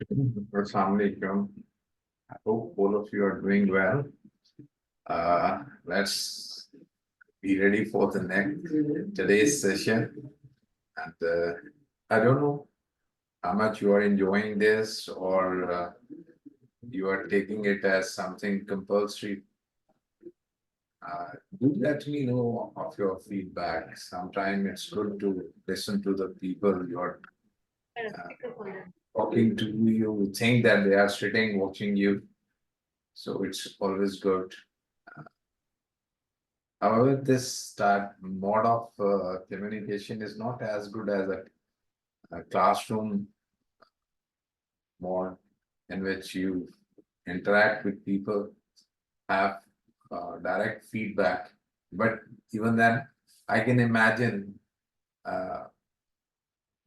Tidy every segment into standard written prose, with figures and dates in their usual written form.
Assalamu alaikum. I hope all of you are doing well. Let's be ready for the next today's session. And I don't know how much you are enjoying this or you are taking it as something compulsory. Do let me know of your feedback. Sometimes it's good to listen to the people you're talking to. You think that they are sitting watching you. So it's always good. However, this type mode of communication is not as good as a classroom mode in which you interact with people, have direct feedback. But even then, I can imagine uh,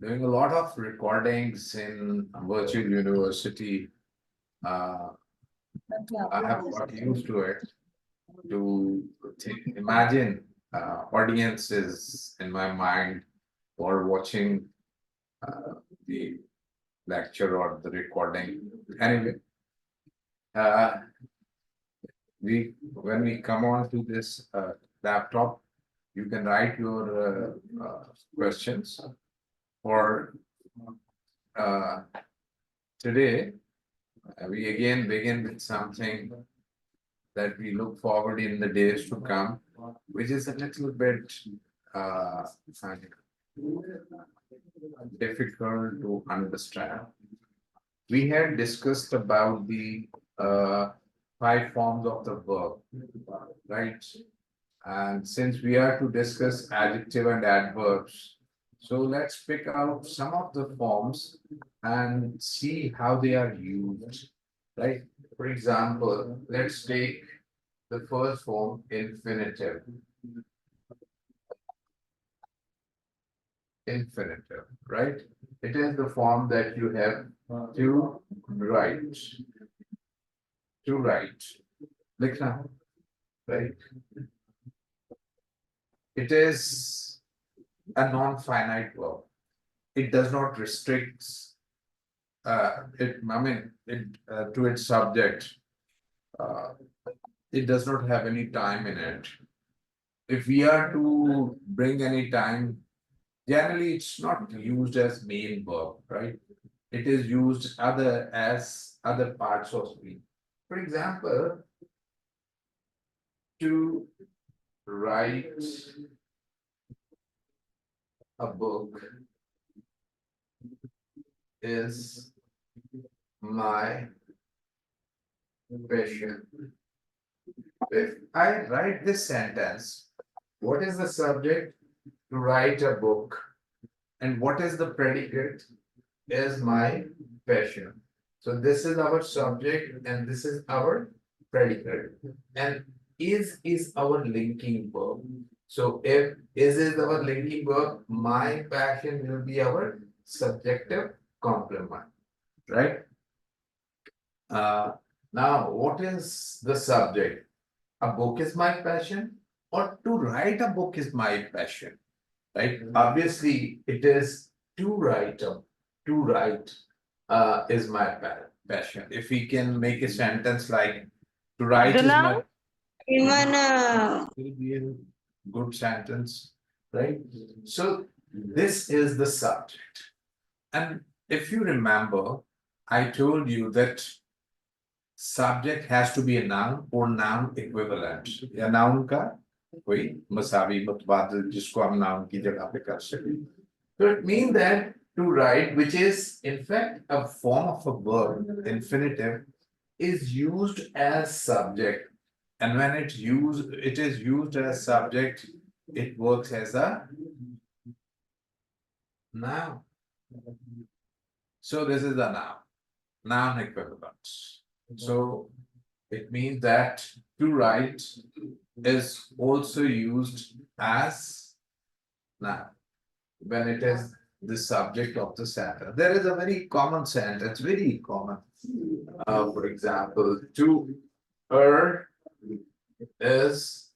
doing a lot of recordings in virtual university. Uh, I have got used to it. To imagine audiences in my mind or watching the lecture or the recording. Anyway, uh, we when we come on to this laptop, you can write your questions. For uh, today, we again begin with something that we look forward in the days to come, which is a little bit uh, difficult to understand. We had discussed about the five forms of the verb, right? And since we are to discuss adjective and adverbs, so let's pick out some of the forms and see how they are used, right? For example, let's take the first form, infinitive. Infinitive, right? It is the form that you have to write. To write. Likhna, right? It is a non-finite verb. It does not restrict to its subject. Uh, it does not have any time in it. If we are to bring any time, generally it's not used as main verb, right? It is used as other parts of speech. For example, to write a book is my passion. If I write this sentence, what is the subject? To write a book. And what is the predicate? Is my passion. So this is our subject and this is our predicate. And is our linking verb. So if is our linking verb, my passion will be our subjective complement, right? Uh, now, what is the subject? A book is my passion, or to write a book is my passion, right? Obviously, it is to write is my passion. If we can make a sentence like to write is my Even will be a good sentence, right? So this is the subject. And if you remember, I told you that subject has to be a noun or noun equivalent. या noun का कोई मसावी मुतबादिल जिसको हम noun की जगह पे कर सकें. So it means that to write, which is in fact a form of a verb, infinitive, is used as subject. And when it is used as subject, it works as a noun. So this is a noun equivalent. So it means that to write is also used as noun when it is the subject of the sentence. There is a very common sentence, very common. For example, to err is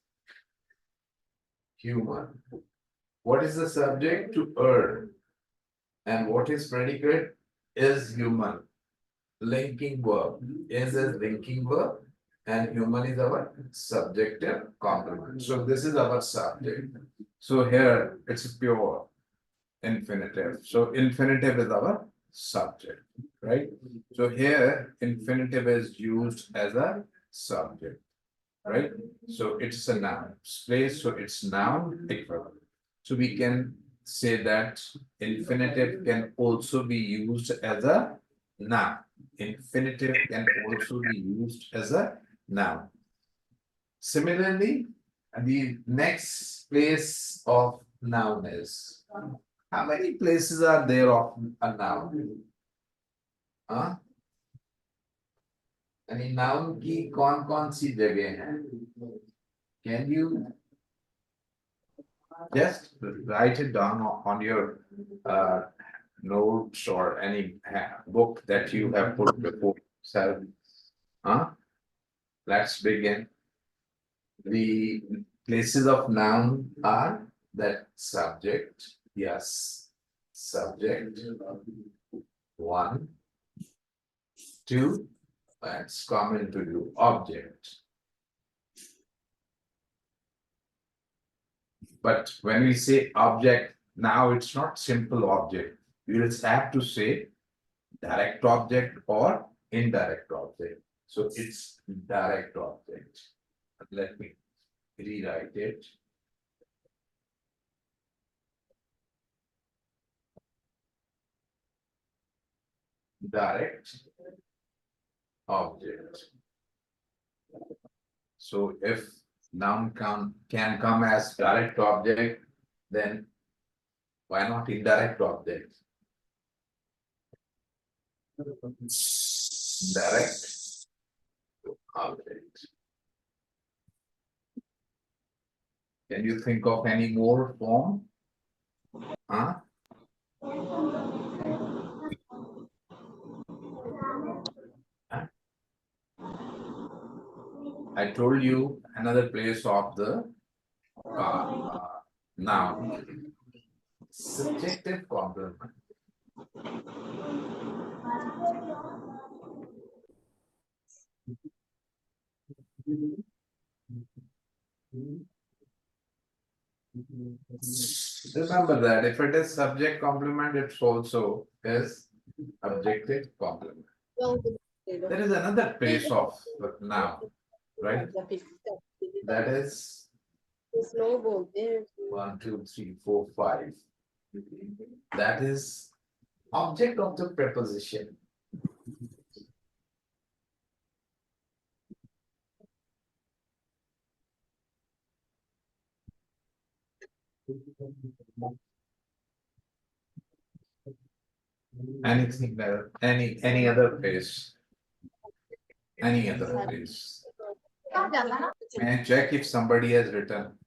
human. What is the subject? To err. And what is predicate? Is human. linking verb. Is a linking verb, and human is our subjective complement. So this is our subject. So here it's pure infinitive. So infinitive is our subject, right? So here infinitive is used as a subject, right? So it's a noun place, so it's noun equivalent. So we can say that infinitive can also be used as a noun. Infinitive can also be used as a noun. Similarly, the next place of noun is, how many places are there of a noun? हाँ? यानी noun की कौन सी जगह है? Can you just write it down on your notes or any book that you have put before yourself? Huh? Let's begin. The places of noun are that subject, yes, subject, 1, 2, let's come into object. But when we say object, now it's not simple object. You just have to say direct object or indirect object. So it's direct object. Let me rewrite it. Direct object. So if noun can come as direct object, then why not indirect object? Direct object. Can you think of any more form? Huh? I told you another place of the noun. Subjective complement. Remember that if it is subject complement, it's also is objective complement. There is another place of noun, right? That is 1, 2, 3, 4, 5. That is object of the preposition. Anything better? Any other place? Any other place? May I check if somebody has written?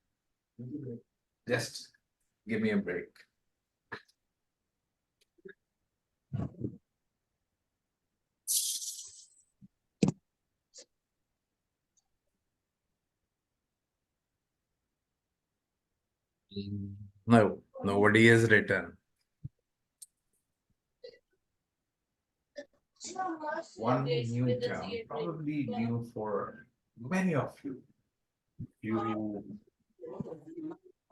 Just give me a break. No, nobody has written. One new term, probably new for many of you. You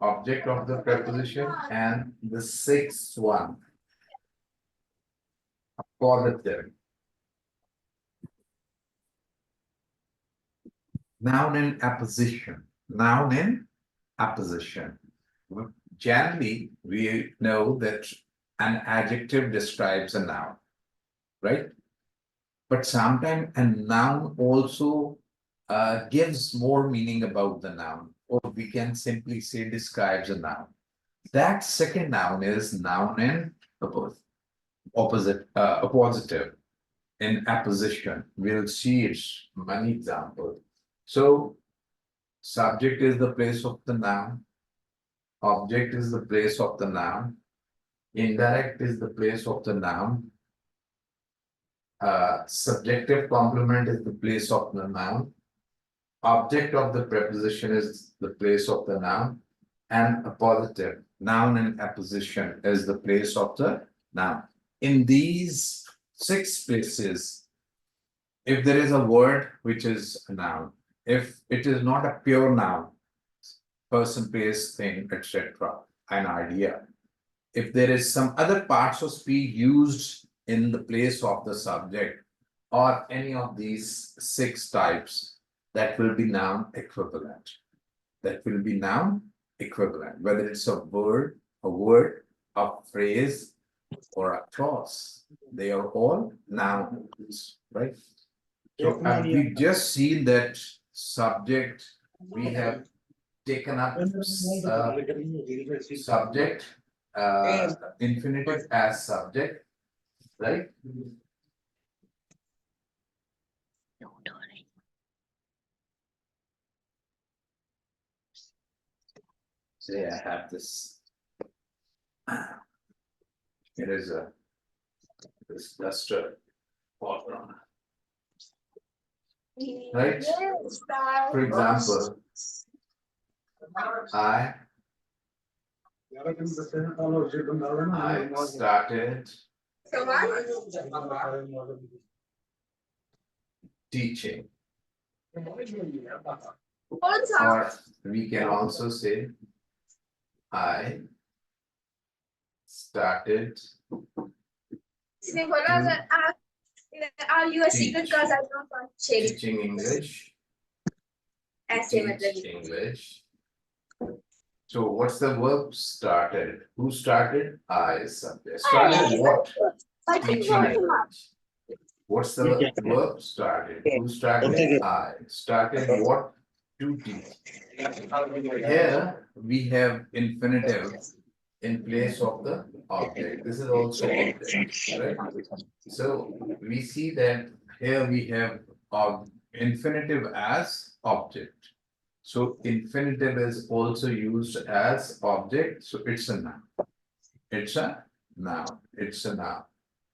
object of the preposition, and the sixth one, positive. Noun in apposition. Noun in apposition. Generally, we know that an adjective describes a noun, right? But sometimes a noun also gives more meaning about the noun, or we can simply say describes a noun. That second noun is noun in appositive, in apposition. We'll see its many examples. So, subject is the place of the noun, object is the place of the noun, indirect is the place of the noun, subjective complement is the place of the noun, object of the preposition is the place of the noun, and appositive, noun and apposition is the place of the noun. In these 6 places, if there is a word which is a noun, if it is not a pure noun, person, place, thing, etc., an idea. If there is some other parts of speech used in the place of the subject or any of these 6 types, that will be noun equivalent. That will be noun equivalent, whether it's a word, a phrase, or a clause. They are all nouns, right? So we've just seen that subject, we have taken up subject, infinitive as subject, right? Say I have this. It is this duster pattern. Right? For example, I started teaching. Or we can also say I started teaching English. Teach English. So what's the verb started? Who started? I subject. Started what? Teaching English. What's the verb started? Who started? I. Started what? To teach. Here we have infinitive in place of the object. This is also object, right? So we see that here we have infinitive as object. So infinitive is also used as object, so it's a noun. It's a noun. It's a noun.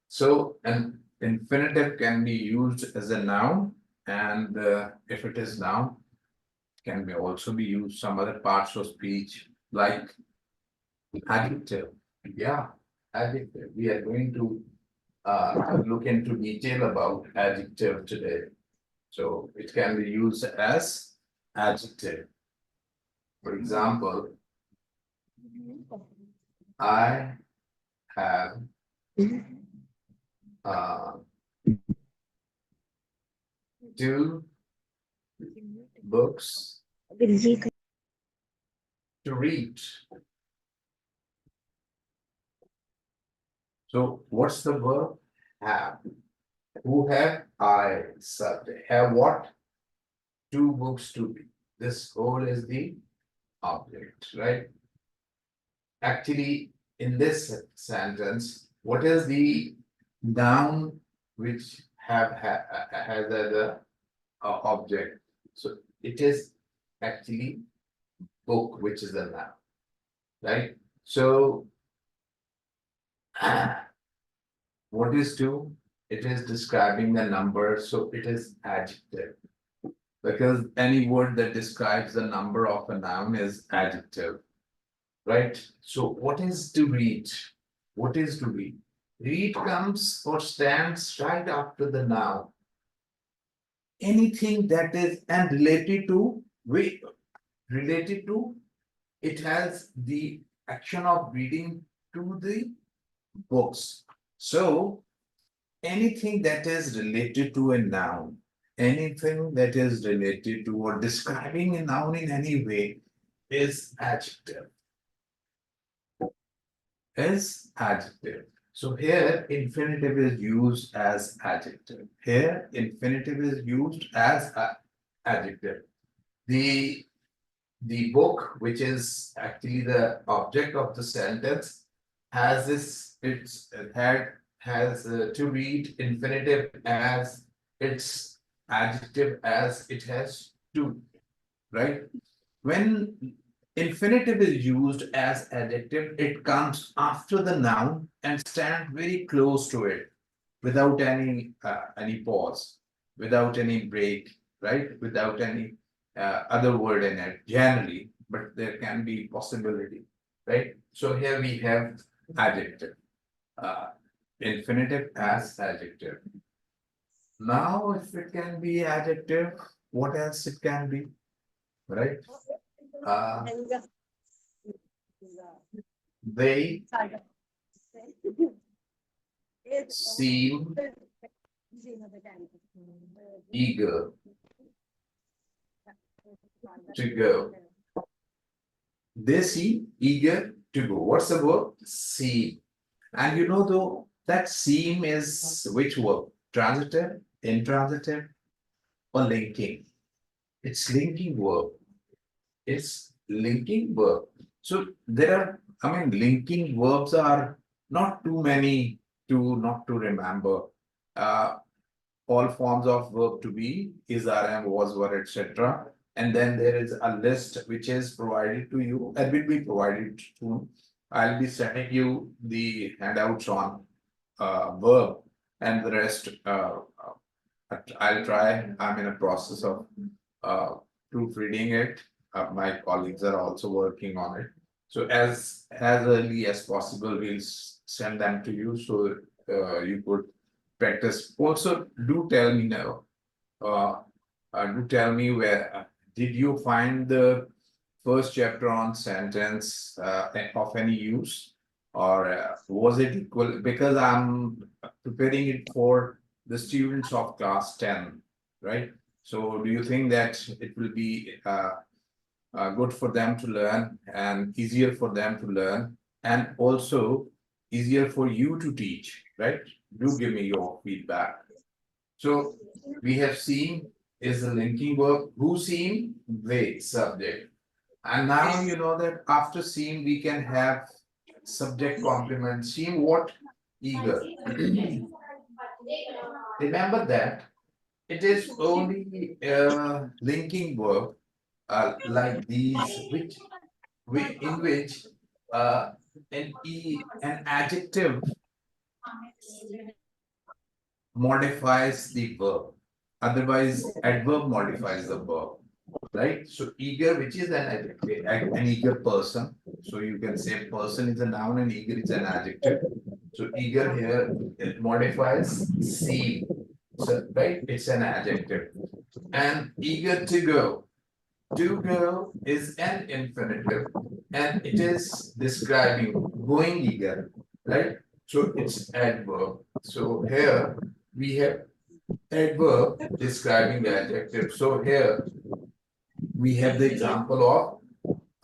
So an infinitive can be used as a noun, and if it is noun, can be also be used some other parts of speech like adjective. Yeah, adjective. We are going to look into detail about adjective today. So it can be used as adjective. For example, I have two books to read. So what's the verb? Have. Who have? I subject. Have what? Two books to read. This whole is the object, right? Actually, in this sentence, what is the noun which has as the object? So it is actually book, which is the noun, right? So what is two? It is describing the number, so it is adjective. Because any word that describes the number of a noun is adjective. Right? So what is to read? What is to read? Read comes or stands right after the noun. Anything that is and related to it has the action of reading to the books. So anything that is related to a noun, anything that is related to or describing a noun in any way is adjective. Is adjective. So here infinitive is used as adjective. Here infinitive is used as adjective. The book, which is actually the object of the sentence, has this, has to read infinitive as its adjective as it has to, right? When infinitive is used as adjective, it comes after the noun and stands very close to it without any pause, without any break, right? Without any other word in it generally, but there can be possibility, right? So here we have adjective, infinitive as adjective. Now, if it can be adjective, what else it can be, right? Uh, they seem eager to go. They seem eager to go. What's the verb? Seem. And you know, though, that seem is which verb? Transitive, intransitive, or linking? It's linking verb. It's linking verb. So there are, I mean, linking verbs are not too many to not to remember. Uh, all forms of verb to be, is, are, am, was, were, etc. And then there is a list which is provided to you and will be provided soon. I'll be sending you the handouts on verb, and the rest I'll try. I'm in a process of uh, proofreading it. My colleagues are also working on it. So as early as possible, we'll send them to you so you could practice. Also, do tell me now. Uh, do tell me where did you find the first chapter on sentence of any use, or was it equal? Because I'm preparing it for the students of class 10, right? So do you think that it will be good for them to learn and easier for them to learn, and also easier for you to teach, right? Do give me your feedback. So we have seen is the linking verb. Who seen? They, subject. And now you know that after seeing we can have subject complement. Seeing what? Eager. Remember that it is only linking verb like these, which in which uh, an adjective modifies the verb. Otherwise, adverb modifies the verb, right? So eager, which is an adjective, an eager person. So you can say person is a noun and eager is an adjective. So eager here, it modifies seem. So, right, it's an adjective. And eager to go. To go is an infinitive, and it is describing going eager, right? So it's adverb. So here we have adverb describing the adjective. So here we have the example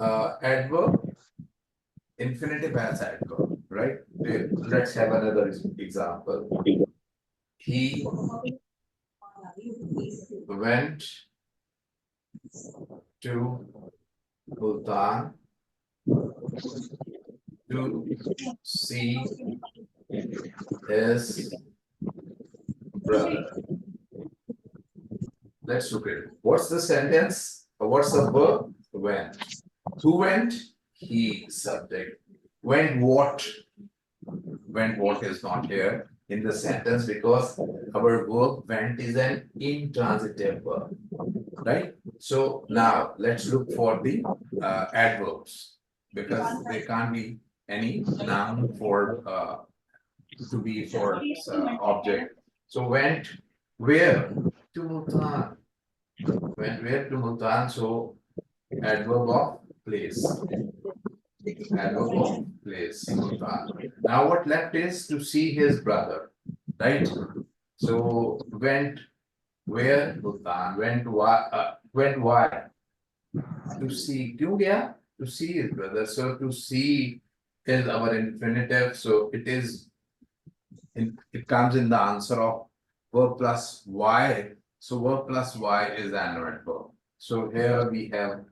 of adverb, infinitive as adverb, right? Let's have another example. He went to Bhutan to see his brother. Let's look at it. What's the sentence? What's the verb? Went. Who went? He, subject. Went what? Went what is not here in the sentence because our verb went is an intransitive verb, right? So now let's look for the adverbs, because there can't be any noun for to be for object. So went where? To Bhutan. Went where? To Bhutan. So adverb of place. Adverb of place. Bhutan. Now what left is to see his brother, right? So went where? Bhutan. Went why? Went why? To see. क्यों गया? To see his brother. So to see is our infinitive. So it comes in the answer of verb plus y. So verb plus y is the adverb verb. So here we have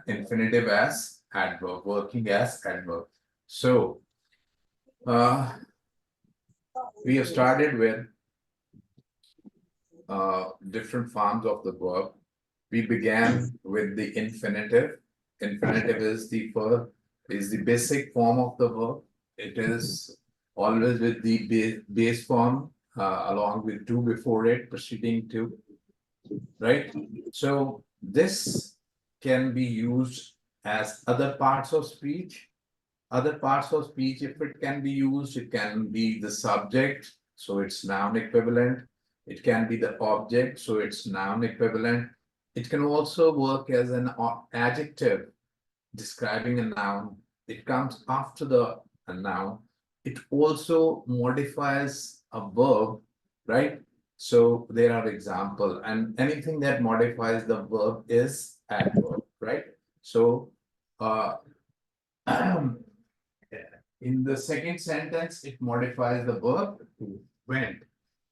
infinitive as adverb, working as adverb. So we have started with different forms of the verb. We began with the infinitive. Infinitive is the verb, is the basic form of the verb. It is always with the base form along with to before it, preceding to, right? So this can be used as other parts of speech. Other parts of speech, if it can be used, it can be the subject, so it's noun equivalent. It can be the object, so it's noun equivalent. It can also work as an adjective describing a noun. It comes after a noun. It also modifies a verb, right? So there are examples, and anything that modifies the verb is adverb, right? So in the second sentence, it modifies the verb to went,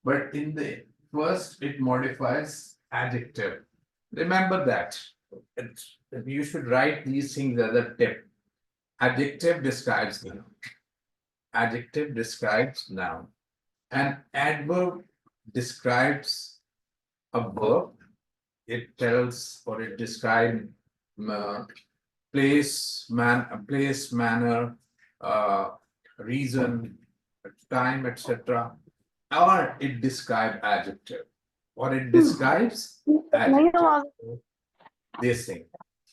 but in the first, it modifies adjective. Remember that. You should write these things as a tip. Adjective describes noun. Adjective describes noun. And adverb describes a verb. It tells or it describes place, manner, reason, time, etc. Or it describes adjective. Or it describes adjective. This thing.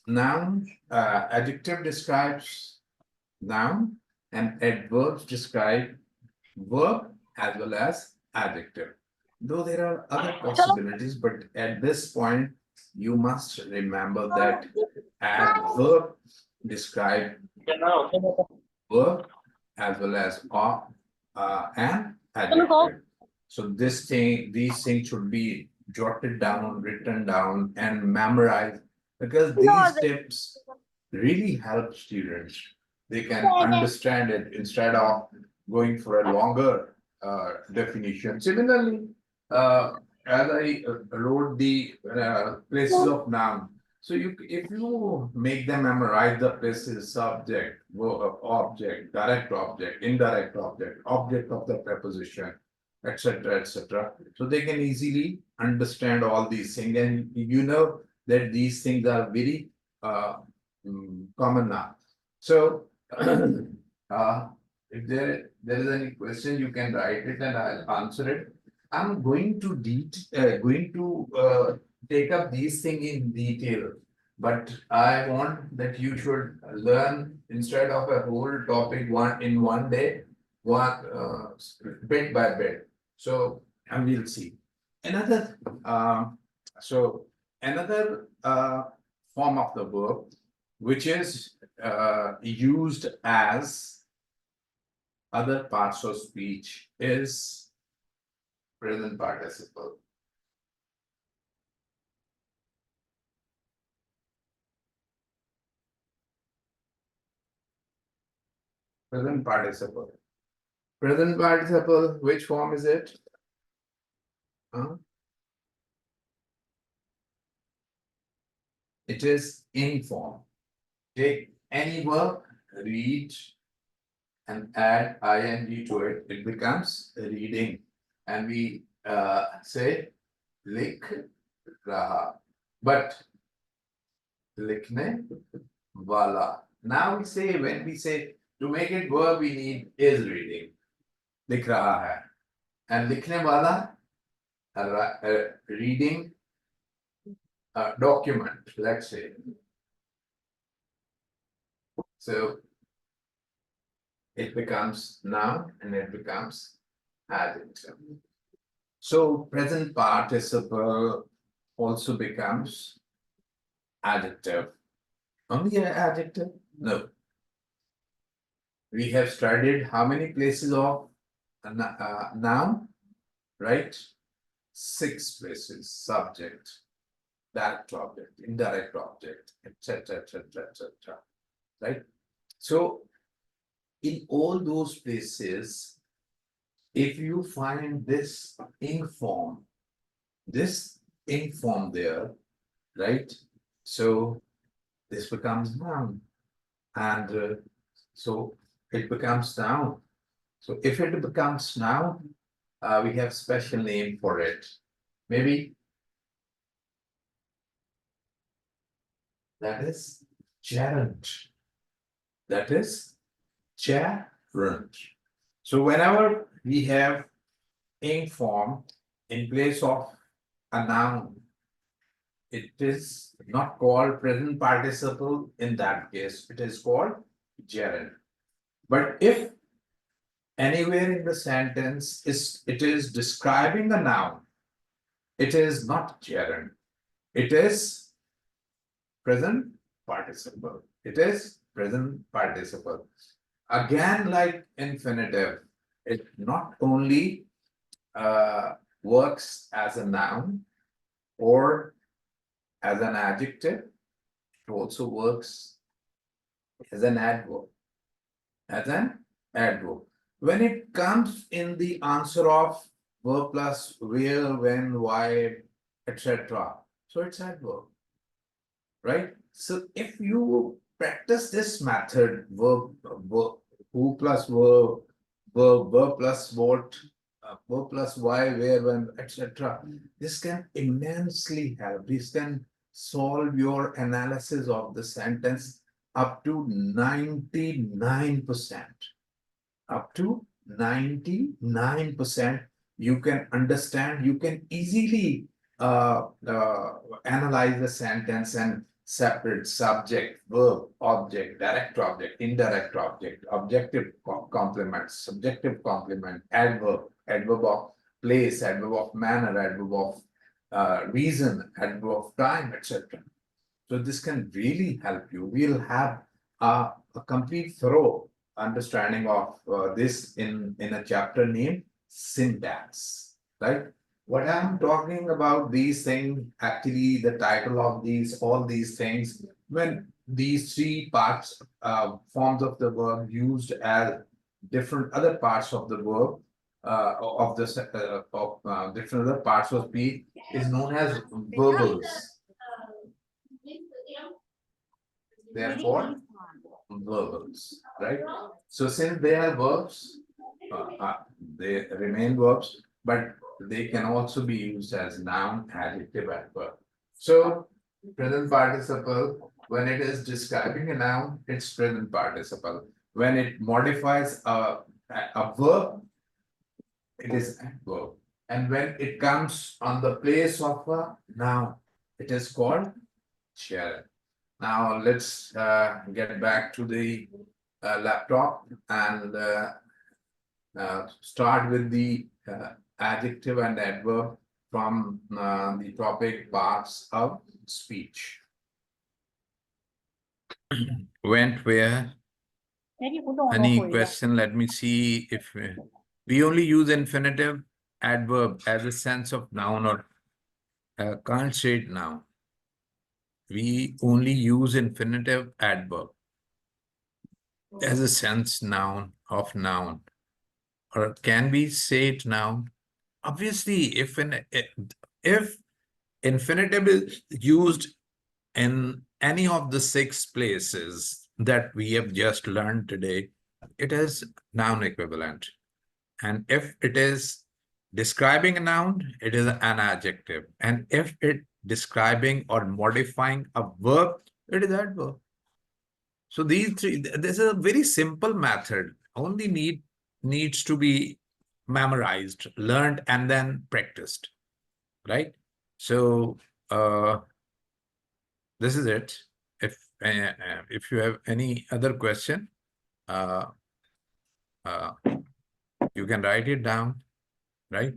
Noun, adjective describes noun, and adverbs describe verb as well as adjective. Though there are other possibilities, but at this point, you must remember that adverb describe verb as well as and adjective. So these things should be jotted down, written down, and memorized, because these tips really help students. They can understand it instead of going for a longer definition. Similarly, as I wrote the places of noun, so if you make them memorize the places, subject, verb, object, direct object, indirect object, object of the preposition, etc., etc., so they can easily understand all these things, and you know that these things are very common now. So, if there is any question, you can write it and I'll answer it. I'm going to take up these things in detail, but I want that you should learn instead of a whole topic in one day, bit by bit. So, and we'll see. Another so another form of the verb which is used as other parts of speech is present participle. Present participle. Present participle, which form is it? It is in form. Take any verb, read, and add ing to it, it becomes reading. And we say lik raha. But likhne wala. Now we say, when we say to make it verb, we need is reading. Likh raha hai. And likhne wala, reading a document, let's say. So it becomes noun and it becomes adjective. So present participle also becomes adjective. Only an adjective? No. We have studied how many places of noun, right? 6 places: subject, direct object, indirect object, etc., etc., etc. Right? So in all those places, if you find this inform there, right? So this becomes noun, and so it becomes noun. So if it becomes noun, we have special name for it. Maybe that is gerund. That is gerund. So whenever we have ing form in place of a noun, it is not called present participle in that case. It is called gerund. But if anywhere in the sentence it is describing a noun, it is not gerund. It is present participle. It is present participle. Again, like infinitive, it not only works as a noun or as an adjective, it also works as an adverb. As an adverb. When it comes in the answer of verb plus where, when, why, etc. So it's adverb, right? So if you practice this method, who plus verb plus what, verb plus why, where, when, etc. This can immensely help. This can solve your analysis of the sentence up to 99%. Up to 99%, you can understand, you can easily analyze the sentence and separate subject, verb, object, direct object, indirect object, objective complement, subjective complement, adverb, adverb of place, adverb of manner, adverb of reason, adverb of time, etc. So this can really help you. We'll have a complete thorough understanding of this in a chapter named syntax, right? What I'm talking about these things, actually the title of all these things, when these three parts, forms of the verb used as different other parts of the verb, different other parts of speech is known as verbals. Therefore, verbs, right? So since they are verbs, they remain verbs, but they can also be used as noun, adjective, adverb. So present participle, when it is describing a noun, it's present participle. When it modifies a verb, it is adverb. And when it comes on the place of a noun, it is called gerund. Now let's get back to the laptop and start with the adjective and adverb from the topic parts of speech. Went where? Any question? Let me see if we only use infinitive adverb as a sense of noun or can't say it now. We only use infinitive adverb as a sense noun of noun, or can we say it now? Obviously, if infinitive is used in any of the 6 places that we have just learned today, it is noun equivalent. And if it is describing a noun, it is an adjective. And if it describing or modifying a verb, it is adverb. So these three, this is a very simple method, only needs to be memorized, learned, and then practiced, right? So this is it. If you have any other question, you can write it down, right?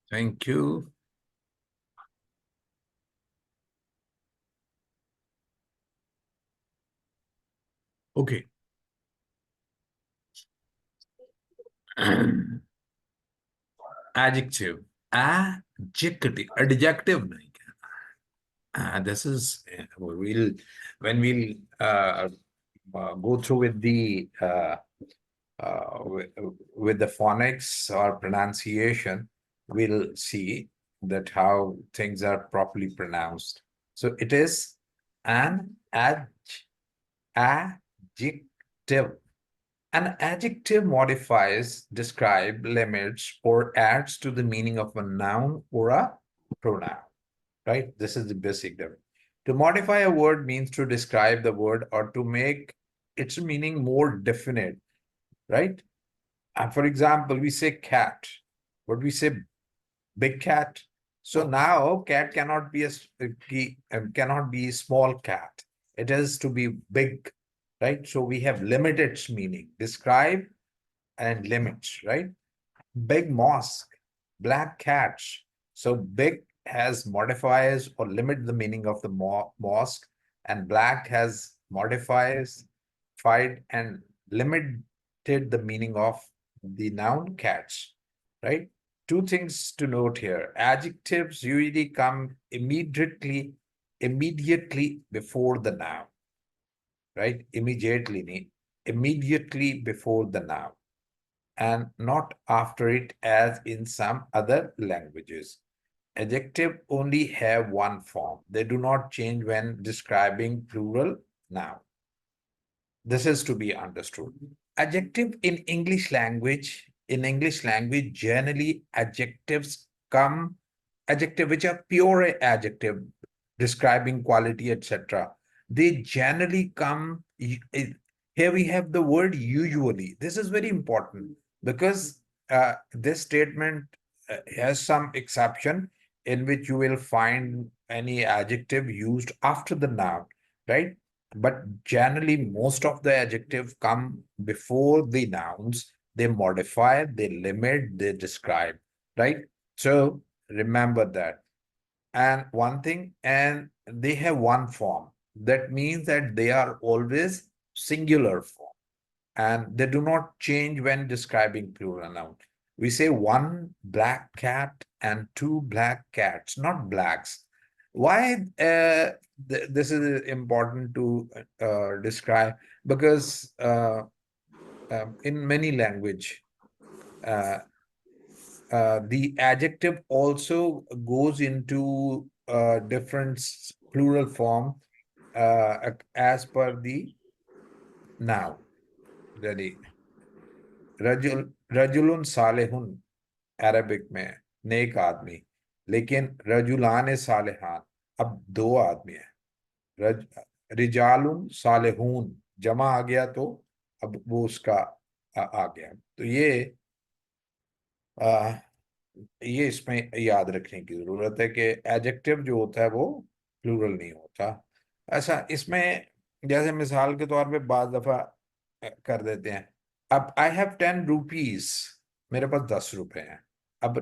Thank you. Okay. Adjective. Adjective. This is when we'll go through with the with the phonics or pronunciation, we'll see that how things are properly pronounced. So it is an adjective. An adjective modifies, describes, limits, or adds to the meaning of a noun or a pronoun, right? This is the basic difference. To modify a word means to describe the word or to make its meaning more definite, right? And for example, we say cat. What we say, big cat. So now cat cannot be cannot be small cat. It has to be big, right? So we have limit its meaning, describe and limits, right? Big mosque, black cats. So big has modifiers or limit the meaning of the mosque, and black has modifiers, fied and limited the meaning of the noun cats, right? Two things to note here. Adjectives usually come immediately before the noun, right? Immediately before the noun, and not after it as in some other languages. Adjective only have one form. They do not change when describing plural noun. This is to be understood. Adjective in English language, generally adjectives come, adjective which are pure adjective, describing quality, etc. They generally come, here we have the word usually. This is very important because this statement has some exception in which you will find any adjective used after the noun, right? But generally, most of the adjectives come before the nouns. They modify, they limit, they describe, right? So remember that. And one thing, and they have one form. That means that they are always singular form and they do not change when describing plural noun. We say one black cat and two black cats, not blacks. Why this is important to describe? Because in many language, uh, the adjective also goes into different plural form as per the noun. Ready? रजुल सालेहुन Arabic में नेक आदमी, लेकिन रजुलान सालेहान अब दो आदमी है। रज रिजालुन सालेहून जमा आ गया तो अब वो उसका आ गया। तो आ, ये इसमें याद रखने की जरूरत है कि एडजेक्टिव जो होता है वो प्लूरल नहीं होता। ऐसा इसमें जैसे मिसाल के तौर पे बाज दफा कर देते हैं, अब आई हैव 10 रुपीज, मेरे पास 10 रुपए हैं। अब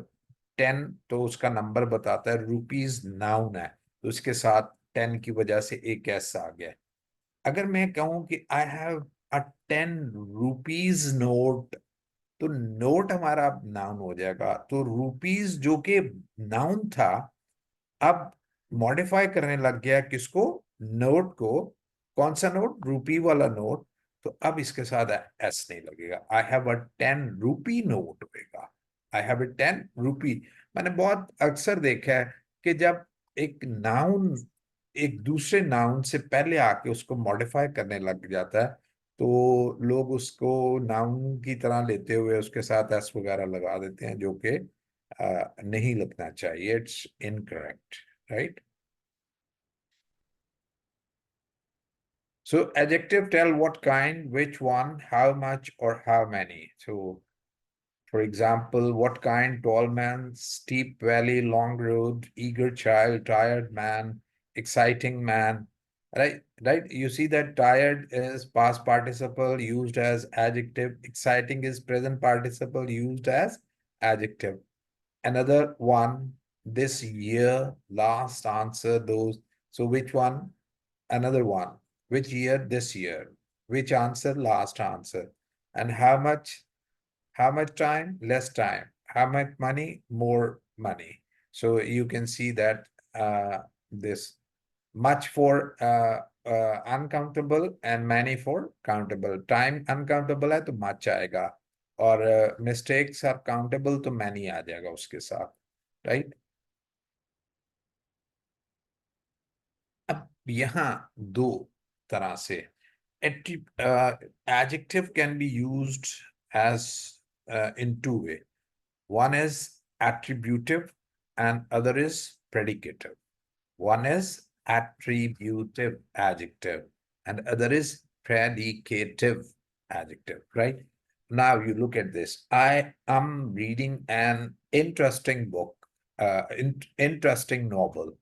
10 तो उसका नंबर बताता है, रुपीज नाउन है तो उसके साथ 10 की वजह से एक एस आ गया। अगर मैं कहूं कि I have a 10 rupees note, तो नोट हमारा नाउन हो जाएगा। तो रुपीज जो कि नाउन था अब मॉडिफाई करने लग गया किसको, नोट को। कौन सा नोट, रूपी वाला नोट। तो अब इसके साथ एस नहीं लगेगा, I have a 10 rupee note होगा। आई हैव अ 10 रुपी। मैंने बहुत अक्सर देखा है कि जब एक नाउन एक दूसरे नाउन से पहले आके उसको मॉडिफाई करने लग जाता है तो लोग उसको नाउन की तरह लेते हुए उसके साथ एस वगैरह लगा देते हैं, जो कि नहीं लगना चाहिए। It's incorrect, right? So adjective tell what kind, which one, how much, or how many. So for example, what kind, tall man, steep valley, long road, eager child, tired man, exciting man, right? Right? You see that tired is past participle used as adjective, exciting is present participle used as adjective. Another one, this year, last answer, those. So which one? Another one, which year, this year, which answer, last answer. And how much time, less time, how much money, more money. So you can see that this much for uncountable and many for countable. Time uncountable है तो much आएगा, और mistakes are countable तो many आ जाएगा उसके साथ, right? अब यहाँ दो तरह से adjective can be used as in two ways. One is attributive and other is predicative. One is attributive adjective, and other is predicative adjective, right? Now you look at this. I am reading an interesting book, interesting novel,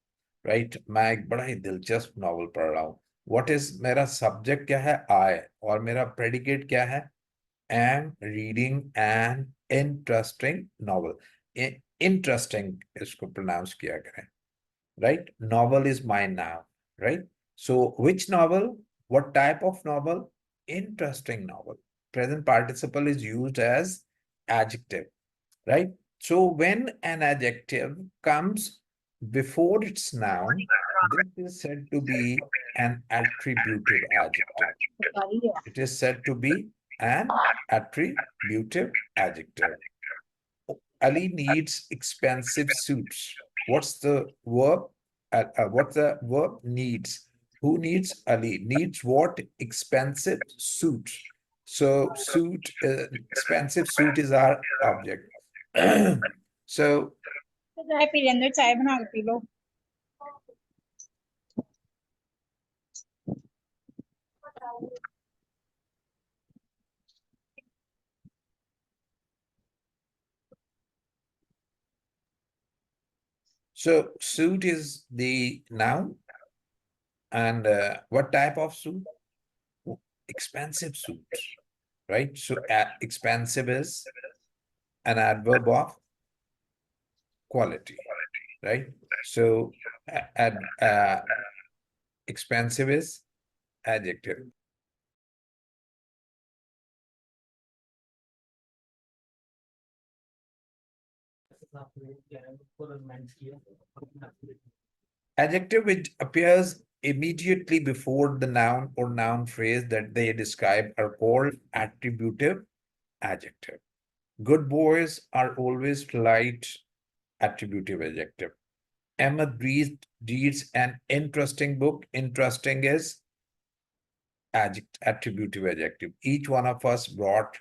right? मैं एक बड़ा ही दिलचस्प novel पढ़ रहा हूँ. What is मेरा subject क्या है? I. और मेरा प्रेडिकेट क्या है? Am reading an interesting novel. Interesting इसको प्रोनाउंस किया करें, right? Novel is my noun, right? So which novel? What type of novel? Interesting novel. Present participle is used as adjective, right? So when an adjective comes before its noun, this is said to be an attributive adjective. It is said to be an attributive adjective. Ali needs expensive suits. What's the verb? What the verb? Needs. Who needs? Ali. Needs what? Expensive suit. So suit, expensive suit is our object. So चाय P लेंगे, चाय बना के P low. So suit is the noun. And what type of suit? Expensive suit, right? So expensive is an adverb of quality, right? So expensive is adjective. Adjective which appears immediately before the noun or noun phrase that they describe are called attributive adjective. Good boys are always polite, attributive adjective. Emma reads an interesting book. Interesting is attributive adjective. Each one of us brought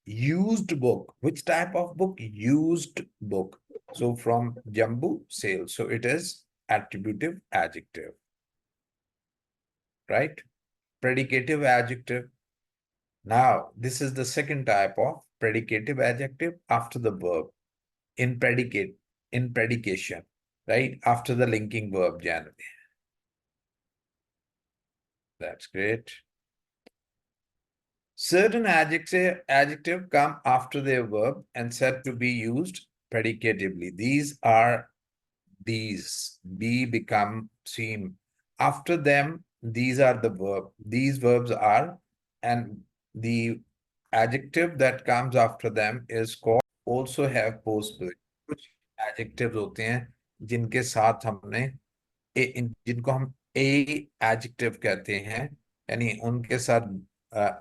used book. Which type of book? Used book. So from Jambu sale. So it is attributive adjective, right? Predicative adjective. Now, this is the second type of predicative adjective after the verb in predication, right? After the linking verb generally. That's great. Certain adjective come after their verb and said to be used predicatively. These are these. Be, become, seem. After them, these are the verb. These verbs are, and the adjective that comes after them is called also have postposition. कुछ adjectives होते हैं जिनके साथ हमने जिनको हम ए adjective कहते हैं, यानी उनके साथ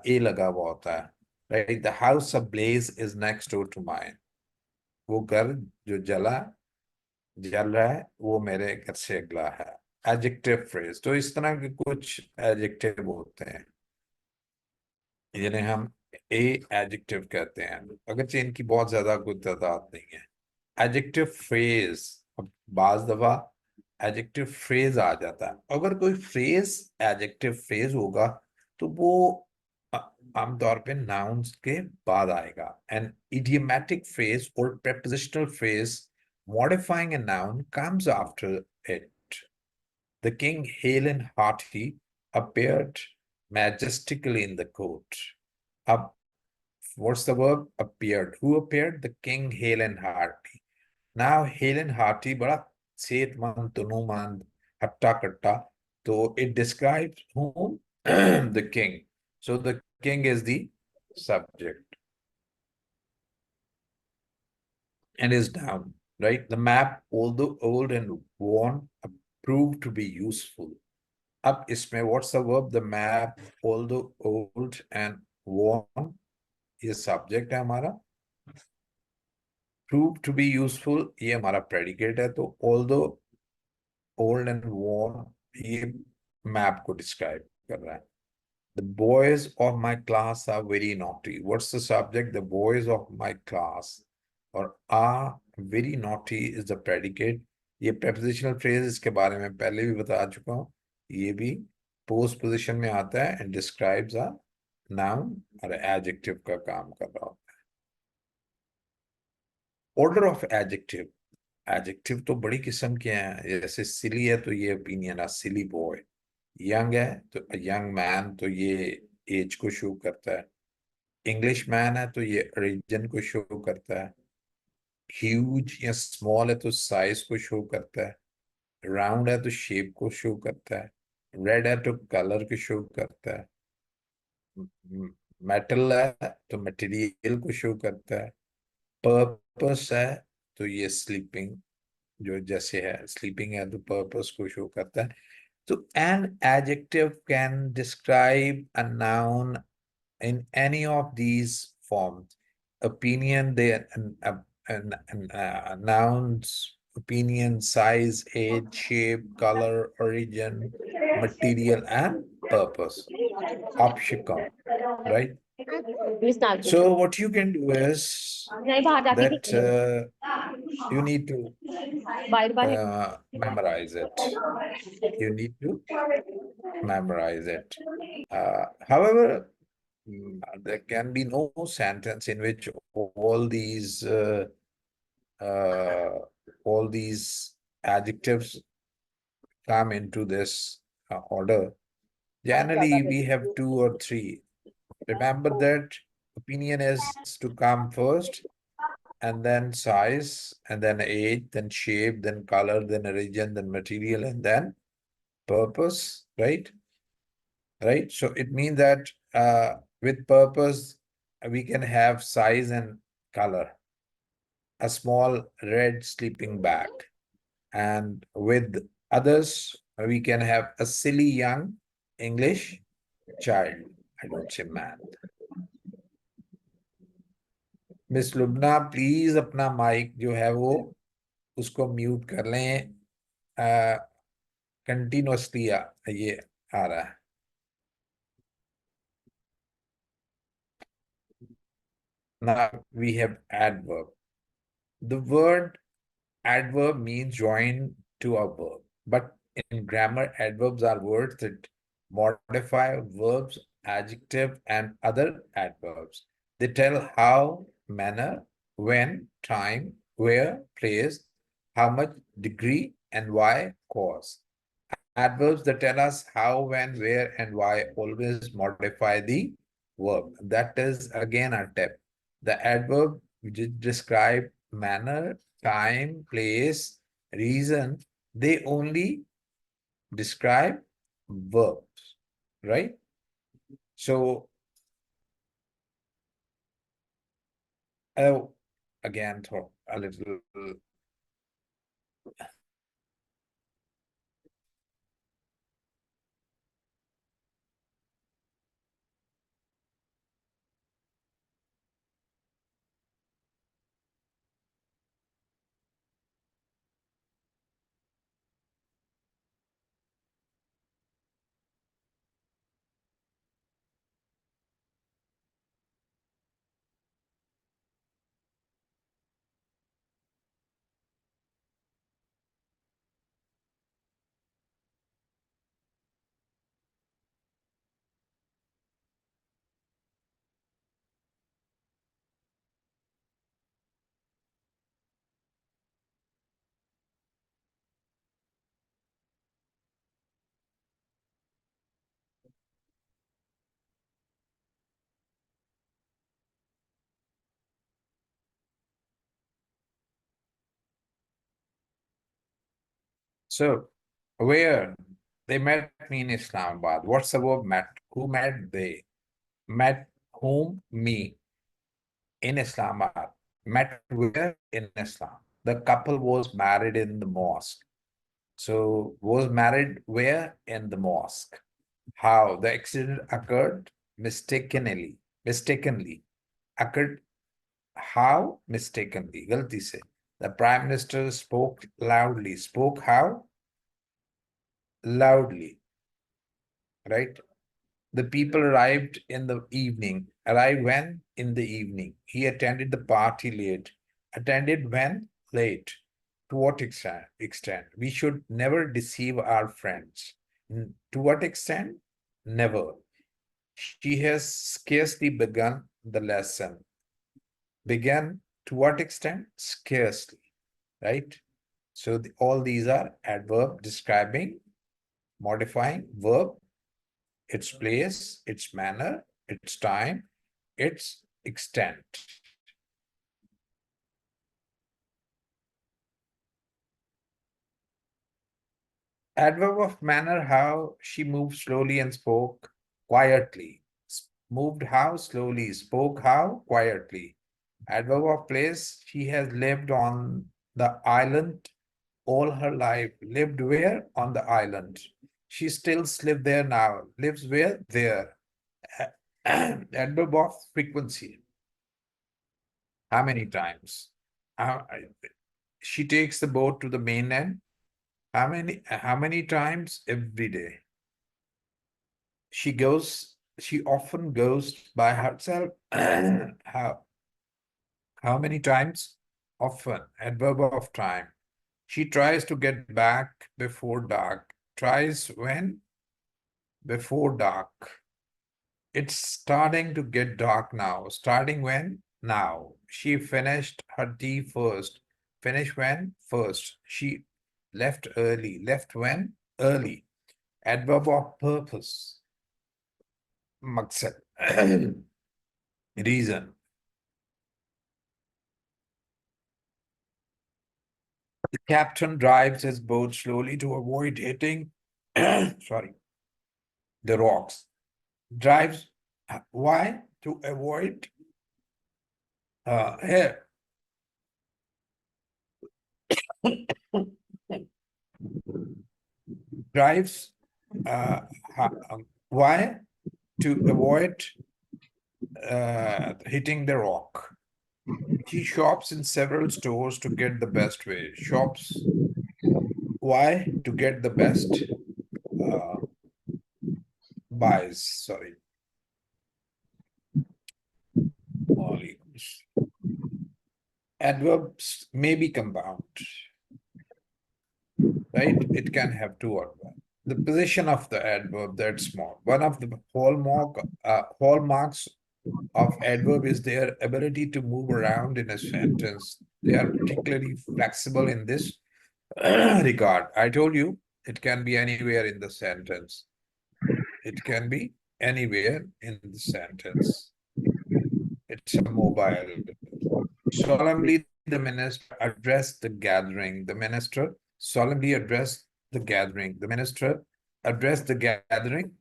ए लगा हुआ होता है, right? The house of blaze is next door to mine. वो घर जो जल रहा है वो मेरे घर से अगला है. Adjective phrase. तो इस तरह के कुछ एडजेक्टिव होते हैं जिन्हें हम ए एडजेक्टिव कहते हैं, अगरचे इनकी बहुत ज्यादा कोई तादाद नहीं है. एडजेक्टिव फ्रेज, अब बाज दफा एडजेक्टिव फ्रेज आ जाता है. अगर कोई फ्रेज एडजेक्टिव फ्रेज होगा तो वो आमतौर पे नाउन्स के बाद आएगा. एन इडियमेटिक फ्रेज और prepositional phrase modifying a noun comes after it. The king, hale and hearty, appeared majestically in the court. Up, what's the verb? Appeared. Who appeared? The king, hale and hearty. Now, hale and hearty, बड़ा सेहतमंद, तनुमंद, हट्टा कट्टा. So it describes whom? The king. So the king is the subject and is down, right? The map, although old and worn, proved to be useful. Up इसमें what's the verb? The map, although old and worn, ये subject है हमारा. Proved to be useful, ये हमारा predicate है. तो although old and worn, ये map को describe कर रहा है. The boys of my class are very naughty. What's the subject? The boys of my class. और are very naughty is the predicate. ये prepositional phrase इसके बारे में पहले भी बता चुका हूँ. ये भी पोस्ट पोजिशन में आता है एंड डिस्क्राइब्स अ नाउन और एडजेक्टिव का काम कर रहा होता है। ऑर्डर ऑफ एडजेक्टिव, एडजेक्टिव तो बड़ी किस्म के हैं, जैसे सिली है तो ये ओपिनियन है, सिली बॉय। यंग है तो यंग मैन, तो ये एज को शो करता है। इंग्लिश मैन है तो ये रीजन को शो करता है। ह्यूज या स्मॉल है तो साइज को शो करता है। राउंड है तो शेप को शो करता है। रेड है तो कलर को शो करता है। मेटल है तो मटेरियल को शो करता है। पर्पस है तो ये स्लीपिंग, जो जैसे है स्लीपिंग है तो पर्पस को शो करता है। तो an adjective can describe a noun in any of these forms. Opinion, nouns, opinion, size, age, shape, color, origin, material, and purpose. Option, right? So what you can do is that you need to memorize it. You need to memorize it. However, there can be no sentence in which uh, all these adjectives come into this order. Generally, we have two or three. Remember that opinion is to come first, and then size, and then age, then shape, then color, then origin, then material, and then purpose, right? Right? So it means that with purpose, we can have size and color. A small red sleeping bag. And with others, we can have a silly young English child. I don't say man. Miss Lubna please अपना mic जो है वो उसको mute कर लें। Continuously ये आ रहा है। Now we have adverb. The word adverb means join to a verb, but in grammar, adverbs are words that modify verbs, adjective, and other adverbs. They tell how, manner, when, time, where, place, how much, degree, and why, cause. Adverbs that tell us how, when, where, and why always modify the verb. That is again our tip. The adverb which describe manner, time, place, reason, they only describe verbs, right? So, again, a little. So, where they met me in Islamabad. What's the verb met? Who met? They met whom? Me in Islamabad. Met where? In Islam. The couple was married in the mosque. So, was married where? In the mosque. How? The accident occurred mistakenly. Mistakenly. Occurred how? Mistakenly. गलती से. The Prime Minister spoke loudly. Spoke how? Loudly. Right? The people arrived in the evening. Arrived when? In the evening. He attended the party late. Attended when? Late. To what extent? We should never deceive our friends. To what extent? Never. She has scarcely begun the lesson. Began to what extent? Scarcely, right? So all these are adverb describing, modifying verb, its place, its manner, its time, its extent. Adverb of manner, how she moved slowly and spoke quietly. Moved how slowly, spoke how quietly. Adverb of place, she has lived on the island all her life. Lived where? On the island. She still lives there now. Lives where? There. Adverb of frequency. How many times? She takes the boat to the mainland. How many times? Every day. She often goes by herself. How many times? Often. Adverb of time. She tries to get back before dark. Tries when? Before dark. It's starting to get dark now. Starting when? Now. She finished her tea first. Finish when? First. She left early. Left when? Early. Adverb of purpose. Maqsad. Reason. The captain drives his boat slowly to avoid hitting sorry, the rocks. Drives why? To avoid here. Drives why? To avoid hitting the rock. He shops in several stores to get the best way. Shops why? To get the best buys. Sorry. Molecules. Adverbs may be compound, right? It can have two adverbs. The position of the adverb, that's small. One of the hallmarks of adverb is their ability to move around in a sentence. They are particularly flexible in this regard. I told you it can be anywhere in the sentence. It can be anywhere in the sentence. It's a mobile. Solemnly, the minister addressed the gathering. The minister solemnly addressed the gathering. The minister addressed the gathering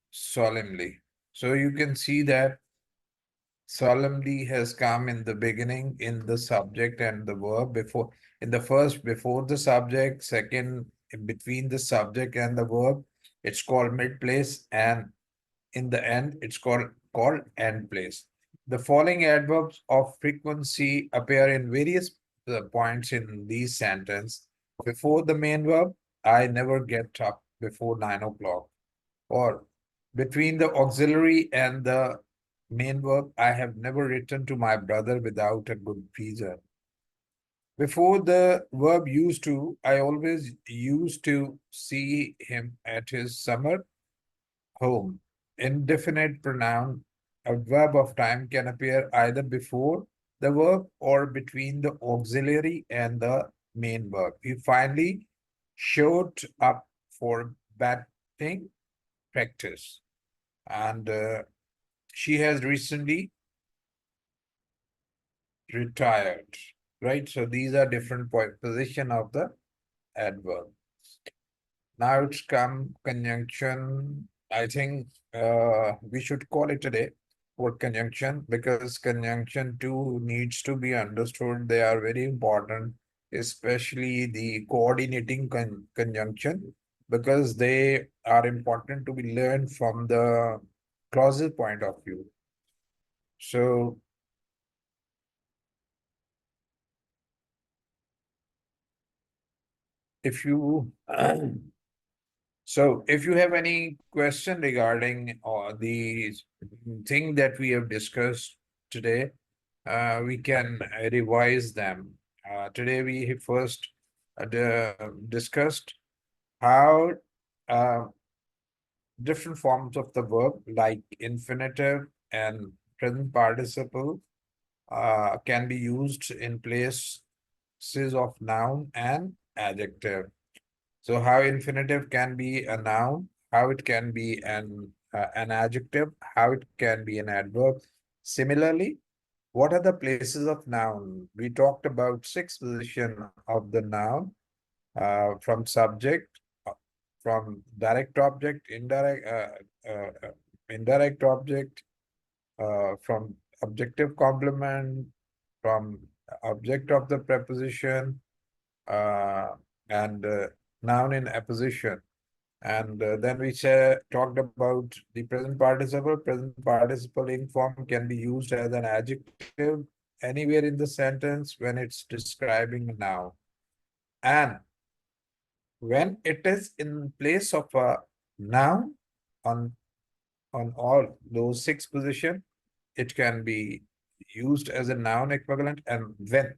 solemnly. So you can see that solemnly has come in the beginning in the subject and the verb before, in the first before the subject, second in between the subject and the verb. It's called mid place, and in the end, it's called end place. The following adverbs of frequency appear in various points in these sentence. Before the main verb, I never get up before 9 o'clock. Or between the auxiliary and the main verb, I have never written to my brother without a good reason. Before the verb used to, I always used to see him at his summer home. Indefinite pronoun, a verb of time, can appear either before the verb or between the auxiliary and the main verb. He finally showed up for batting practice, and she has recently retired, right? So these are different position of the adverb. Now it's come conjunction. I think we should call it a day for conjunction, because conjunction too needs to be understood. They are very important, especially the coordinating conjunction, because they are important to be learned from the clauses point of view. So if you so if you have any question regarding the thing that we have discussed today, we can revise them. Today we first discussed how different forms of the verb like infinitive and present participle can be used in places of noun and adjective. So how infinitive can be a noun, how it can be an adjective, how it can be an adverb. Similarly, what are the places of noun? We talked about six position of the noun, from subject, from direct object, indirect object, from objective complement, from object of the preposition, uh, and noun in apposition. And then we talked about the present participle. Present participle in form can be used as an adjective anywhere in the sentence when it's describing a noun. And when it is in place of a noun on all those six position, it can be used as a noun equivalent. And when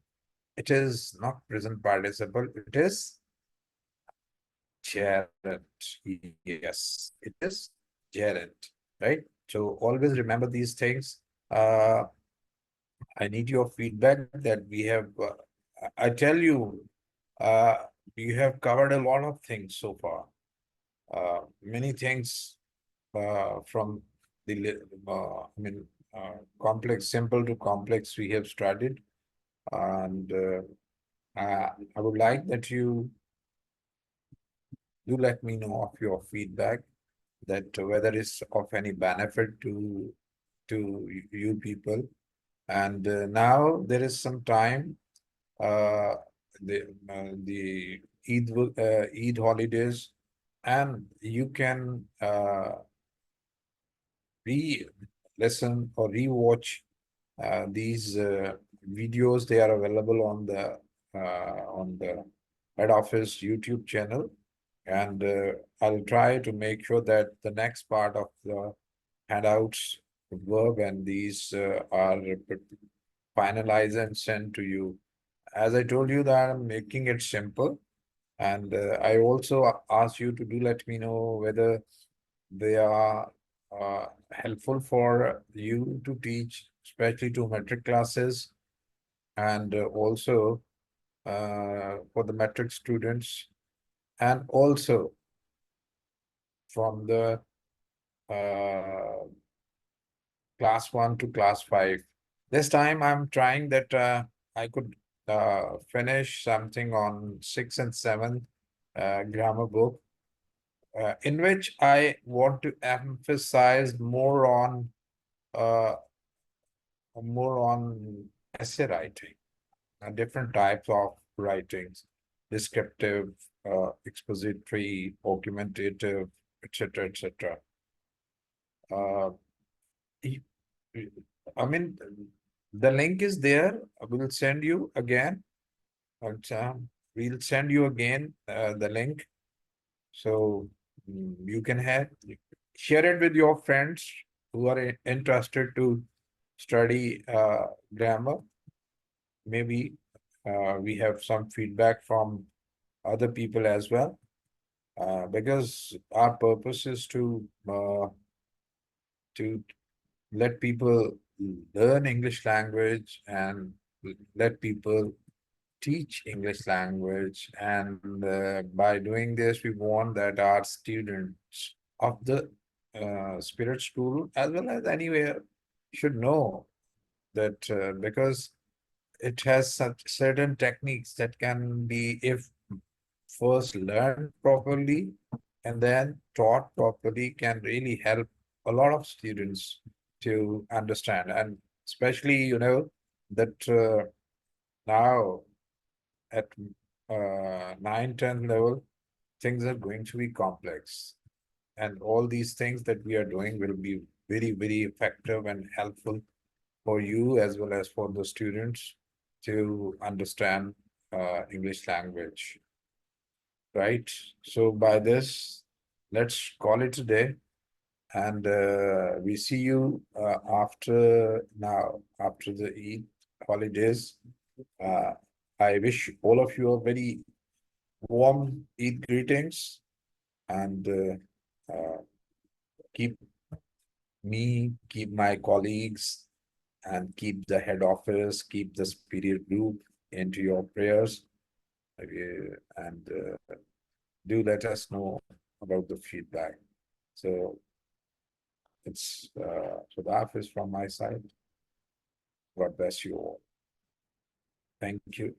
it is not present participle, it is gerund. Yes, it is gerund, right? So always remember these things. I need your feedback that we have. I tell you, uh, you have covered a lot of things so far. Many things from the complex, simple to complex. We have studied, and I would like that you do let me know of your feedback, that whether it's of any benefit to you people. And now there is some time, uh, the Eid holidays, and you can re-listen or re-watch these videos. They are available on the head office YouTube channel, and I'll try to make sure that the next part of the handouts verb and these are finalized and sent to you. As I told you that I'm making it simple, and I also ask you to do let me know whether they are helpful for you to teach, especially to metric classes, and also for the metric students, and also from the uh, class 1 to class 5. This time I'm trying that I could finish something on 6 and 7 grammar book, in which I want to emphasize uh, more on essay writing, different types of writings, descriptive, expository, argumentative, etc., etc. Uh, y- y- I mean, the link is there. We'll send you again. But, we'll send you again the link, so you can share it with your friends who are interested to study grammar. Maybe we have some feedback from other people as well, because our purpose is to let people learn English language and let people teach English language. And by doing this, we want that our students of the Spirit School, as well as anywhere, should know that because it has such certain techniques that can be, if first learned properly and then taught properly, can really help a lot of students to understand. And especially, that now at 9, 10 level, things are going to be complex. And all these things that we are doing will be very, very effective and helpful for you as well as for the students to understand English language, right? So by this, let's call it a day, and we see you after the Eid holidays. Uh, I wish all of you a very warm Eid greetings, and keep me, keep my colleagues, and keep the head office, keep the superior group into your prayers. And do let us know about the feedback. So it's Sudhaf is from my side. God bless you all. Thank you.